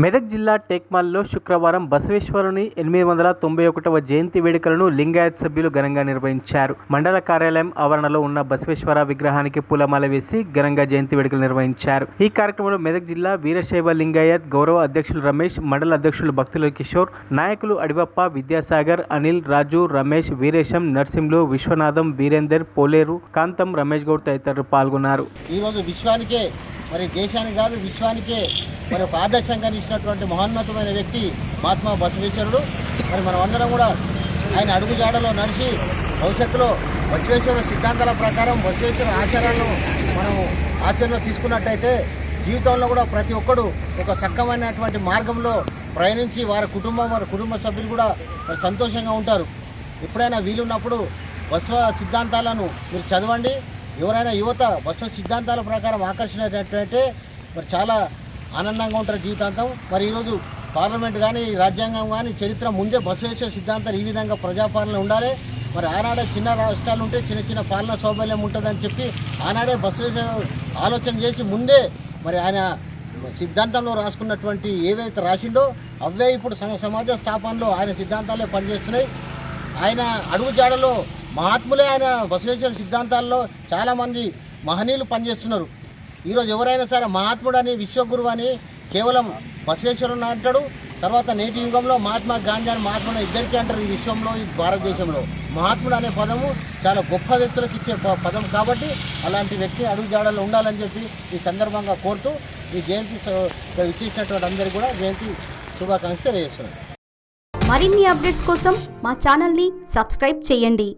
మెదక్ జిల్లా టేక్మాల్లో శుక్రవారం బసవేశ్వరుని 891వ జయంతి వేడుకలను లింగాయత్ సభ్యులు ఘనంగా నిర్వహించారు. మండల కార్యాలయం ఆవరణలో ఉన్న బసవేశ్వర విగ్రహానికి పూలమాల వేసి ఘనంగా జయంతి వేడుకలు నిర్వహించారు. ఈ కార్యక్రమంలో మెదక్ జిల్లా వీరశైవ లింగాయత్ గౌరవ అధ్యక్షులు రమేష్, మండల అధ్యక్షులు భక్తుల కిషోర్, నాయకులు అడివప్ప, విద్యాసాగర్, అనిల్, రాజు, రమేష్, వీరేశం, నర్సింహులు, విశ్వనాథం, వీరేందర్, పోలేరు, కాంతం, రమేష్ గౌడ్ తదితరులు పాల్గొన్నారు. ఈరోజు విశ్వానికే మరి దేశానికి కాదు విశ్వానికే మరి ఒక ఆదర్శంగా నిలిచినటువంటి మహోన్నతమైన వ్యక్తి మహాత్మా బసవేశ్వరుడు. మరి మనం అందరం కూడా ఆయన అడుగుజాడలో నడిచి భవిష్యత్తులో బసవేశ్వర సిద్ధాంతాల ప్రకారం బసవేశ్వర ఆచారాలను మనము ఆచరణలో తీసుకున్నట్టయితే జీవితంలో కూడా ప్రతి ఒక్కడు ఒక చక్కమైనటువంటి మార్గంలో ప్రయాణించి వారి కుటుంబ సభ్యులు కూడా మరి సంతోషంగా ఉంటారు. ఎప్పుడైనా వీలున్నప్పుడు బసవ సిద్ధాంతాలను మీరు చదవండి. ఎవరైనా యువత బసవ సిద్ధాంతాల ప్రకారం ఆకర్షించినట్లయితే మరి చాలా ఆనందంగా ఉంటారు జీవితాంతం. మరి ఈరోజు పార్లమెంట్ కానీ రాజ్యాంగం కానీ చరిత్ర ముందే బసవేశ్వర సిద్ధాంతాలు ఈ విధంగా ప్రజాపాలన ఉండాలి. మరి ఆనాడే చిన్న రాష్ట్రాలు ఉంటే చిన్న పాలన సౌబల్యం ఉంటుందని చెప్పి ఆనాడే బసవేశ్వర ఆలోచన చేసి ముందే మరి ఆయన సిద్ధాంతంలో రాసుకున్నటువంటి ఏవైతే రాసిండో అవే ఇప్పుడు సమాజ స్థాపనలో ఆయన సిద్ధాంతాలే పనిచేస్తున్నాయి. ఆయన అడుగుజాడలో మహాత్ములే ఆయన బసవేశ్వర సిద్ధాంతాల్లో చాలామంది మహనీయులు పనిచేస్తున్నారు. ఈరోజు ఎవరైనా సరే మహాత్ముడని విశ్వగురువు అని కేవలం బసవేశ్వరుని అంటాడు. తర్వాత నేటి యుగంలో మహాత్మా గాంధీ అని మహాత్ముడు ఇద్దరికీ అంటారు. ఈ విశ్వంలో ఈ భారతదేశంలో మహాత్ముడు అనే పదము చాలా గొప్ప వ్యక్తులకు ఇచ్చే పదం కాబట్టి అలాంటి వ్యక్తి అడుగుజాడల్లో ఉండాలని చెప్పి ఈ సందర్భంగా కోరుతూ ఈ జయంతి ఇచ్చేసినటువంటి అందరికీ కూడా జయంతి శుభాకాంక్షలు తెలియజేస్తున్నాను. మరిన్ని అప్డేట్స్ కోసం మా ఛానల్ని సబ్స్క్రైబ్ చేయండి.